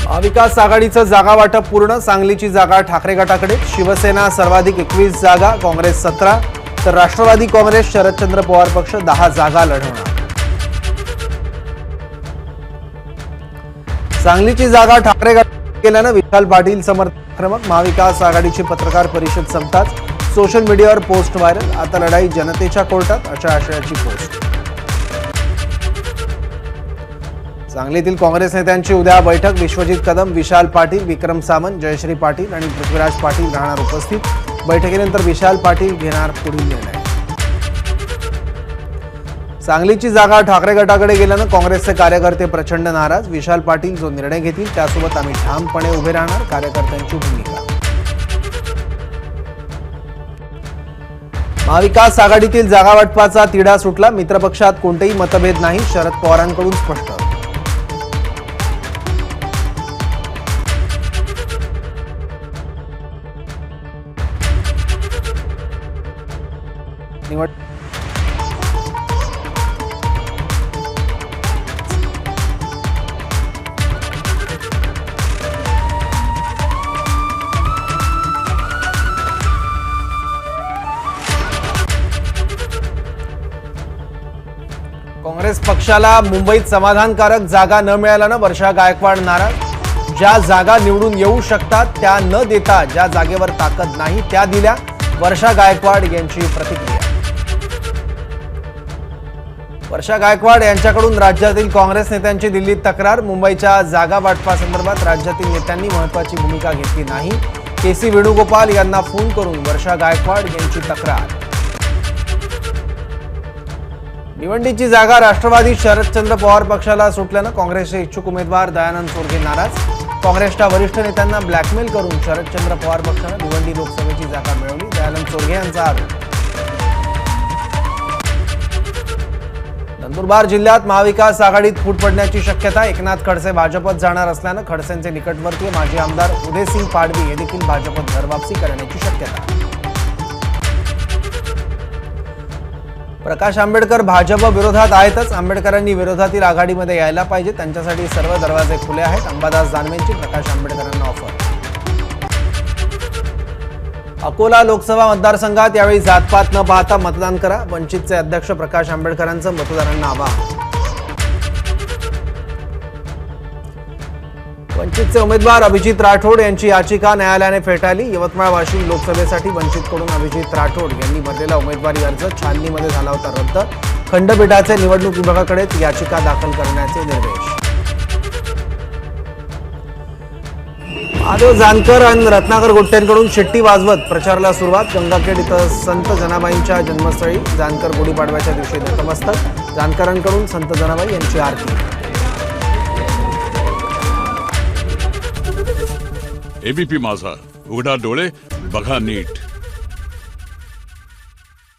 महाविकास आघाडीचं जागा वाटप पूर्ण. सांगलीची जागा ठाकरे गटाकडे. शिवसेना सर्वाधिक 21 जागा, काँग्रेस 17, तर राष्ट्रवादी काँग्रेस शरदचंद्र पवार पक्ष 10 जागा लढवणार. सांगलीची जागा ठाकरे गटाकडे गेल्यानं विशाल पाटील समर्थक. महाविकास आघाडीची पत्रकार परिषद संपताच सोशल मीडियावर पोस्ट व्हायरल. आता लढाई जनतेच्या कोर्टात, अशा आशयाची पोस्ट. सांगलीतील काँग्रेस नेत्यांची उद्या बैठक. विश्वजित कदम, विशाल पाटील, विक्रम सावंत, जयश्री पाटील आणि पृथ्वीराज पाटील राहणार उपस्थित. बैठकीनंतर विशाल पाटील घेणार पुढील निर्णय. सांगलीची जागा ठाकरे गटाकडे गेल्यानं काँग्रेसचे कार्यकर्ते प्रचंड नाराज. विशाल पाटील जो निर्णय घेतील त्यासोबत आम्ही ठामपणे उभे राहणार, कार्यकर्त्यांची भूमिका. महाविकास आघाडीतील जागा वाटपाचा तिढा सुटला. मित्रपक्षात कोणतेही मतभेद नाही, शरद पवारांकडून स्पष्ट. काँग्रेस पक्षाला मुंबईत समाधानकारक जागा न मिळाल्यानं वर्षा गायकवाड नाराज. ज्या जागा निवडून येऊ शकतात त्या न देता ज्या जागेवर ताकद नाही त्या दिल्या, वर्षा गायकवाड यांची प्रतिक्रिया. वर्षा गायकवाड यांच्याकडून राज्यातील काँग्रेस नेत्यांची दिल्लीत तक्रार. मुंबईच्या जागा वाटपासंदर्भात राज्यातील नेत्यांनी महत्त्वाची भूमिका घेतली नाही. केसी वेणुगोपाल यांना फोन करून वर्षा गायकवाड यांची तक्रार. भिवंडीची जागा राष्ट्रवादी शरदचंद्र पवार पक्षाला सुटल्यानं काँग्रेसचे इच्छुक उमेदवार दयानंद सोरगे नाराज. काँग्रेसच्या वरिष्ठ नेत्यांना ब्लॅकमेल करून शरदचंद्र पवार पक्षानं भिवंडी लोकसभेची जागा मिळवली, दयानंद सोरगे यांचा आरोप. नंदुरबार जिल्ह्यात महाविकास आघाडीत फूट पडण्याची शक्यता. एकनाथ खडसे भाजपत जाणार असल्यानं खडसेंचे निकटवर्तीय माजी आमदार उदयसिंग पाडवी हे देखील भाजपत घरवापसी करण्याची शक्यता. प्रकाश आंबेडकर भाजप विरोधात आहेतच. आंबेडकरांनी विरोधातील आघाडीमध्ये यायला पाहिजे, त्यांच्यासाठी सर्व दरवाजे खुले आहेत. अंबादास दानवेंची प्रकाश आंबेडकरांना ऑफर. अकोला लोकसभा मतदारसंघात यावेळी जातपात न पाहता मतदान करा, वंचितचे अध्यक्ष प्रकाश आंबेडकरांचं मतदारांना आवाहन. वंचितचे उमेदवार अभिजित राठोड यांची याचिका न्यायालयाने फेटाळली. यवतमाळ वाशिम लोकसभेसाठी वंचितकडून अभिजित राठोड यांनी भरलेला उमेदवारी अर्ज छाननीमध्ये झाला होता रद्द. खंडपीठाचे निवडणूक विभागाकडे याचिका दाखल करण्याचे निर्देश. महादेव जानकर आणि रत्नाकर गोट्टेंकडून शिट्टी वाजवत प्रचाराला सुरुवात. गंगाखेड इथं संत जनाबाईंच्या जन्मस्थळी जानकर गुढीपाडव्याच्या दिवशी नतमस्तक. जानकरांकडून संत जनाबाई यांची आरती. एबीपी माझा, उघडा डोळे बघा नीट.